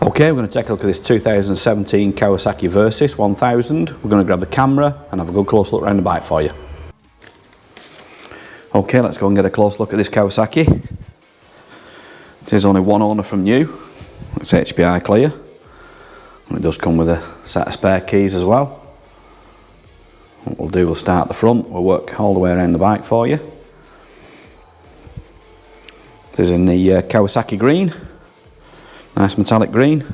Okay, we're going to take a look at this 2017 Kawasaki Versys 1000. We're going to grab the camera and have a good close look around the bike for you. Okay, let's go and get a close look at this Kawasaki. It is only one owner from new. It's HPI clear. And it does come with a set of spare keys as well. What we'll do, we'll start at the front, we'll work all the way around the bike for you. It is in the Kawasaki green. Nice metallic green.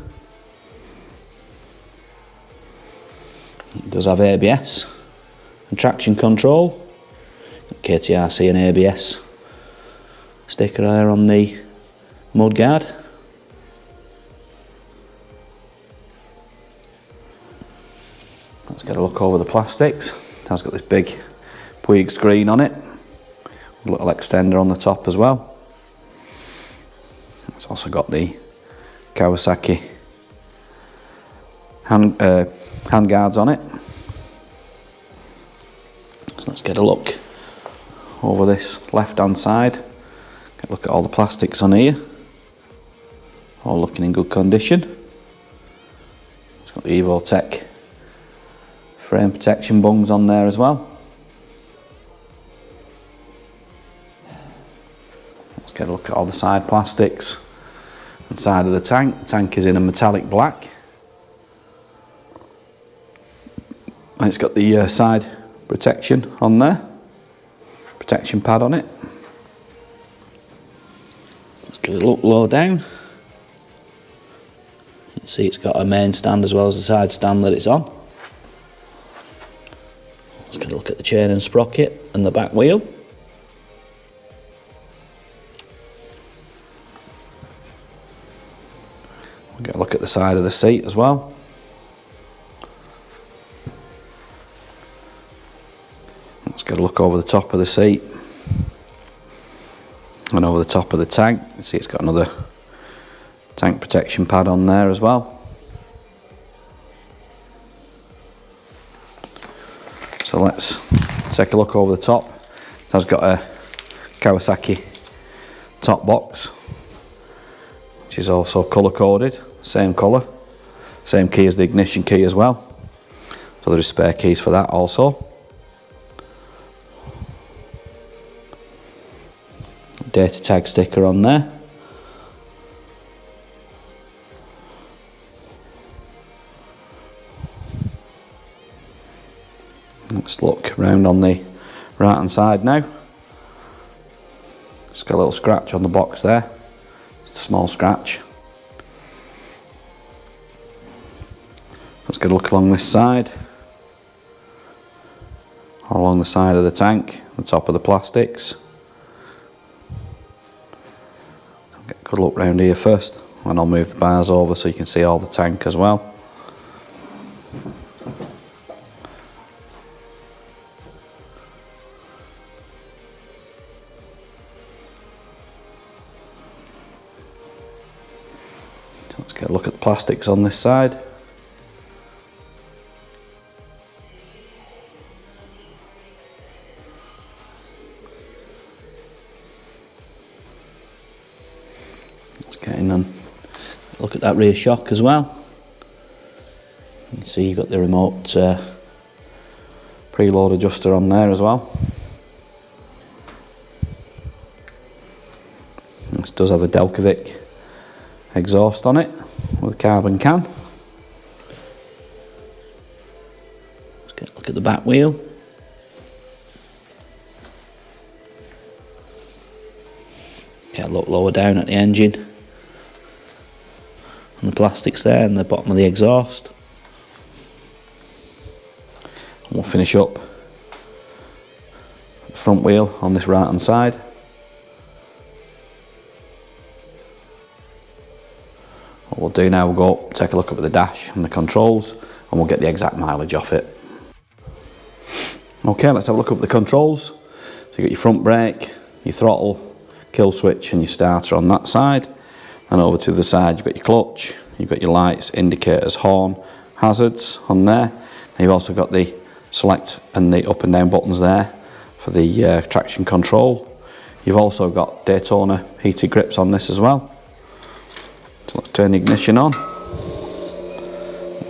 It does have ABS and traction control. KTRC and ABS sticker there on the mudguard. Let's get a look over the plastics. It has got this big Puig screen on it, a little extender on the top as well. It's also got the Kawasaki hand guards on it. So let's get a look over this left hand side. Get a look at all the plastics on here, all looking in good condition. It's got the EvoTech frame protection bungs on there as well. Let's get a look at all the side plastics. Inside of the tank is in a metallic black. And it's got the side protection on there, protection pad on it. Let's get a look low down. You can see it's got a main stand as well as the side stand that it's on. Let's get a look at the chain and sprocket and the back wheel. We'll get a look at the side of the seat as well. Let's get a look over the top of the seat and over the top of the tank. You see it's got another tank protection pad on there as well. So let's take a look over the top. It has got a Kawasaki Top Box, which is also colour coded, same colour, same key as the ignition key as well. So there is spare keys for that also. Data tag sticker on there. Let's look round on the right hand side now. It's got a little scratch on the box there. It's a small scratch. Let's get a look along this side. Along the side of the tank, the top of the plastics. Get a good look round here first, and I'll move the bars over so you can see all the tank as well. Let's get a look at the plastics on this side. Let's get in and look at that rear shock as well. You can see you've got the remote preload adjuster on there as well. This does have a Delcovic exhaust on it with a carbon can. Let's get a look at the back wheel. Get a look lower down at the engine and the plastics there and the bottom of the exhaust. And we'll finish up the front wheel on this right hand side. What we'll do now, we'll go take a look up at the dash and the controls and we'll get the exact mileage off it. Okay, let's have a look up at the controls. So you've got your front brake, your throttle, kill switch and your starter on that side. And over to the side you've got your clutch, you've got your lights, indicators, horn, hazards on there. And you've also got the select and the up and down buttons there for the traction control. You've also got Daytona heated grips on this as well. So let's turn the ignition on.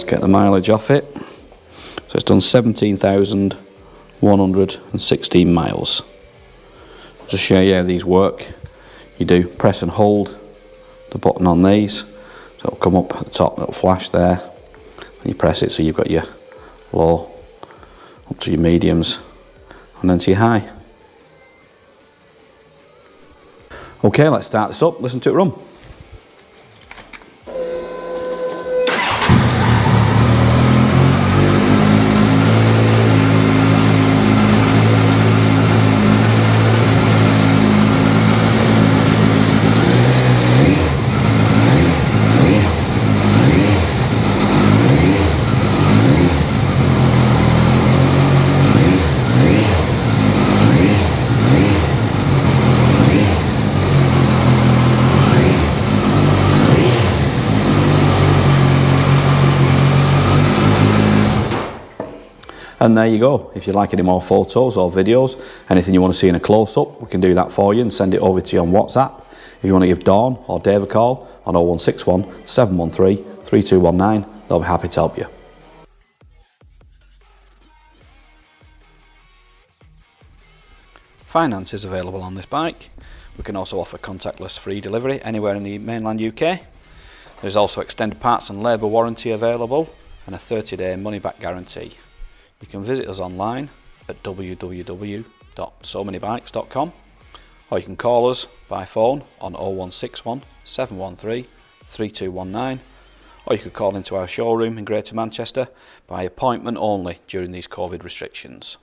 get the mileage off it. So it's done 17,116 miles. Just show you how these work. You do press and hold the button on these, so it'll come up at the top, it'll flash there, and you press it so you've got your low up to your mediums and then to your high. Okay, let's start this up, listen to it run. And there you go. If you'd like any more photos or videos, anything you want to see in a close-up, we can do that for you and send it over to you on WhatsApp. If you want to give Dawn or Dave a call on 0161 713 3219, they'll be happy to help you. Finance is available on this bike. We can also offer contactless free delivery anywhere in the mainland UK. There's also extended parts and labour warranty available and a 30-day money-back guarantee. You can visit us online at www.SoManyBikes.com, or you can call us by phone on 0161 713 3219, or you could call into our showroom in Greater Manchester by appointment only during these COVID restrictions.